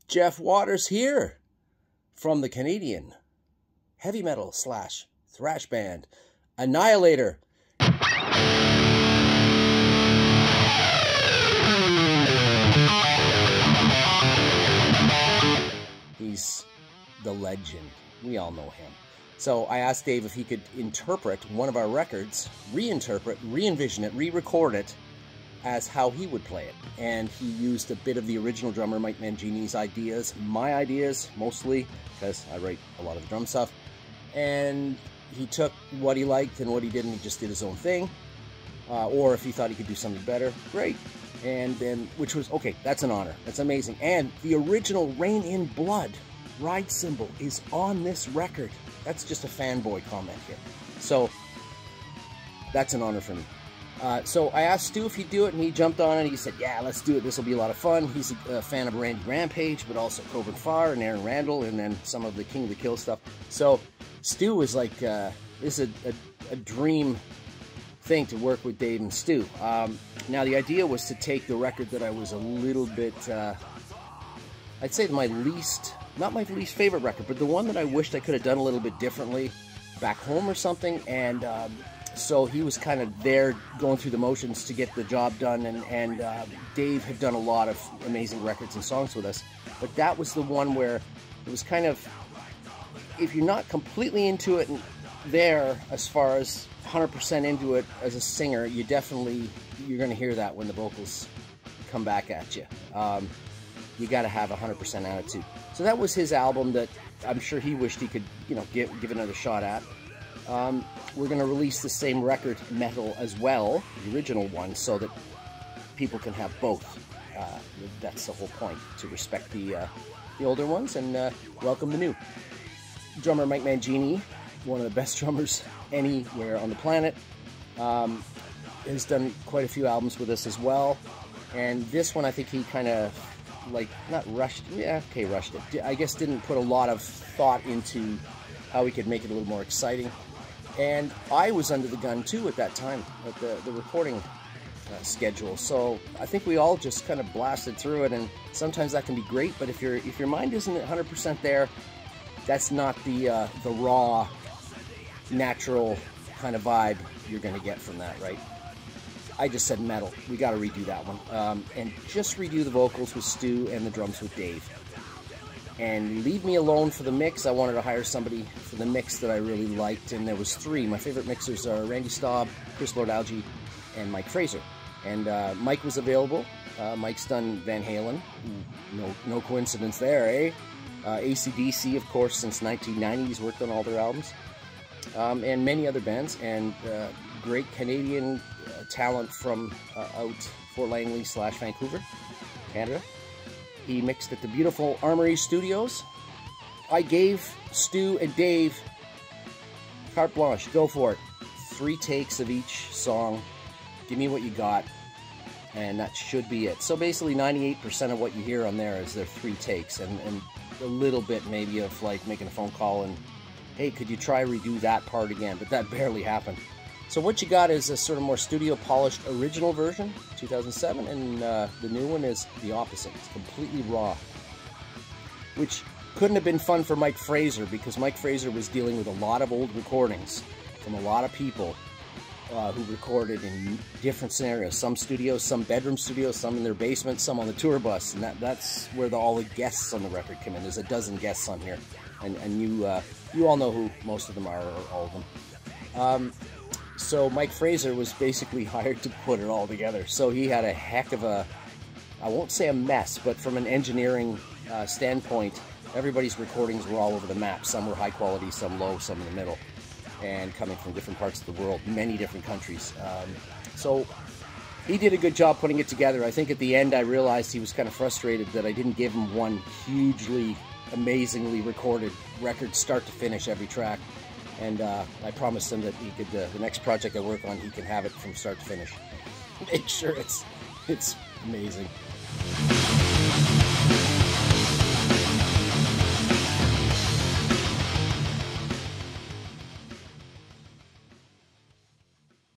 Jeff Waters here from the Canadian heavy metal / thrash band Annihilator. He's the legend. We all know him. So I asked Dave if he could interpret one of our records, reinterpret, re-envision it, re-record it as how he would play it. And he used a bit of the original drummer Mike Mangini's ideas, my ideas mostly, because I write a lot of the drum stuff. And he took what he liked and what he didn't, he just did his own thing. Or if he thought he could do something better, great. And then, which was, okay, that's an honor. That's amazing. And the original Rain in Blood ride cymbal is on this record. That's just a fanboy comment here. So that's an honor for me. So I asked Stu if he'd do it, and he jumped on it. He said, yeah, let's do it. This will be a lot of fun. He's a fan of Randy Rampage, but also Cobra Farr and Aaron Randall, and then some of the King of the Kill stuff. So Stu was like, this is a dream thing to work with Dave and Stu. Now, the idea was to take the record that I was a little bit, I'd say my least, not my least favorite record, but the one that I wished I could have done a little bit differently back home or something, and so he was kind of there going through the motions to get the job done, and Dave had done a lot of amazing records and songs with us, but that was the one where it was kind of, if you're not completely into it there as far as 100% into it as a singer, you're going to hear that when the vocals come back at you. You got to have 100% attitude. So that was his album that I'm sure he wished he could, give another shot at. We're going to release the same record, Metal, as well, the original one, so that people can have both. That's the whole point, to respect the older ones and welcome the new. Drummer Mike Mangini, one of the best drummers anywhere on the planet, has done quite a few albums with us as well. And this one, I think he kind of, not rushed, rushed it. I guess didn't put a lot of thought into how we could make it a little more exciting. And I was under the gun too at that time, at the recording schedule. So I think we all just kind of blasted through it, and sometimes that can be great, but if your mind isn't 100% there, that's not the raw, natural kind of vibe you're going to get from that, right? I just said metal. We got to redo that one. And just redo the vocals with Stu and the drums with Dave. And leave me alone for the mix. I wanted to hire somebody for the mix that I really liked, and there was 3. My favorite mixers are Randy Staub, Chris Lord-Alge, and Mike Fraser. And Mike was available. Mike's done Van Halen. No coincidence there, eh? AC/DC, of course, since 1990. He's worked on all their albums. And many other bands, and great Canadian talent from out Fort Langley / Vancouver, Canada. He mixed at the beautiful Armory Studios. I gave Stu and Dave carte blanche, go for it. 3 takes of each song, give me what you got, and that should be it. So basically 98% of what you hear on there is their 3 takes, and a little bit maybe of making a phone call and, hey, could you try redo that part again? But that barely happened. So what you got is a sort of more studio polished original version, 2007, and the new one is the opposite. It's completely raw, which couldn't have been fun for Mike Fraser, because Mike Fraser was dealing with a lot of old recordings from a lot of people who recorded in different scenarios. Some studios, some bedroom studios, some in their basement, some on the tour bus, and that's where all the guests on the record come in. There's a dozen guests on here, and you all know who most of them are, or all of them. So Mike Fraser was basically hired to put it all together. So he had a heck of a, I won't say a mess, but from an engineering standpoint, everybody's recordings were all over the map. Some were high quality, some low, some in the middle, and coming from different parts of the world, many different countries. So he did a good job putting it together. I think at the end I realized he was kind of frustrated that I didn't give him one hugely, amazingly recorded record, start to finish, every track. And I promised him that he could, the next project I work on, he can have it from start to finish. Make sure it's amazing.